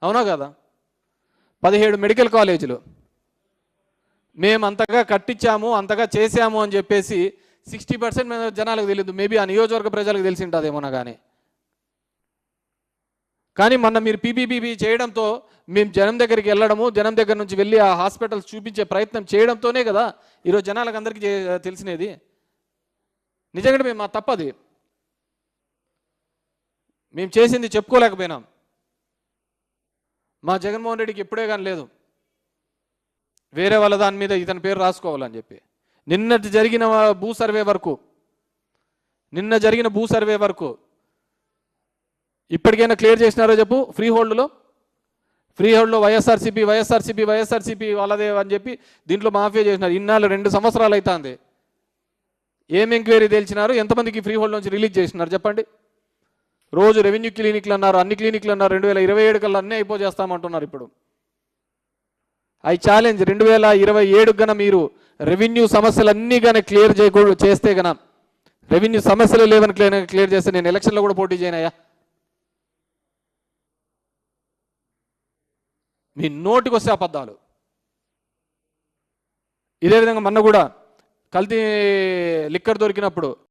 అవునా కదా? 17 మెడికల్ కాలేజీలు మేము అంతగా కట్టించాము, అంతగా చేశాము అని చెప్పేసి 60% జనాలకు తెలియదు. మేబీ ఆ నియోజకవర్గ ప్రజలకు తెలిసి ఉంటుందేమోనా కానీ మొన్న మీరు పీపీపీ చేయడంతో మేము జనం దగ్గరికి వెళ్ళడము, జనం దగ్గర నుంచి వెళ్ళి ఆ హాస్పిటల్స్ చూపించే ప్రయత్నం చేయడంతోనే కదా ఈరోజు జనాలకు అందరికీ తెలిసినది. నిజంగా మేము మా తప్పది, మేము చేసింది చెప్పుకోలేకపోయినాం. మా జగన్మోహన్ రెడ్డికి ఎప్పుడే కానీ లేదు వేరే వాళ్ళ దాని మీద ఇతని పేరు రాసుకోవాలని చెప్పి. నిన్న జరిగిన భూ సర్వే వరకు ఇప్పటికైనా క్లియర్ చేసినారో చెప్పు. ఫ్రీ హోల్డ్లో వైఎస్ఆర్సీపీ వాళ్ళదే అని చెప్పి దీంట్లో మాఫియా చేసినారు. ఇన్నాళ్ళు 2 సంవత్సరాలు అవుతుంది. ఏం ఎంక్వైరీ తేల్చినారు? ఎంతమందికి ఫ్రీ హోల్డ్ నుంచి రిలీజ్ చేసినారు చెప్పండి? రోజు రెవెన్యూ క్లినిక్లు అన్నారు, అన్ని క్లినిక్లు అన్నారు. 2027 కల్లా అన్నీ అయిపోజేస్తామంటున్నారు. ఇప్పుడు ఐ ఛాలెంజ్ 2027 గన మీరు రెవెన్యూ సమస్యలన్నీ కానీ క్లియర్ చేస్తే గన, రెవెన్యూ సమస్యలు లేవని క్లియర్ చేస్తే నేను ఎలక్షన్లో కూడా పోటీ చేయనయ్యా. మీ నోటికి వస్తే అబద్ధాలు. ఇదే విధంగా మొన్న కూడా కల్తీ లిక్కర్ దొరికినప్పుడు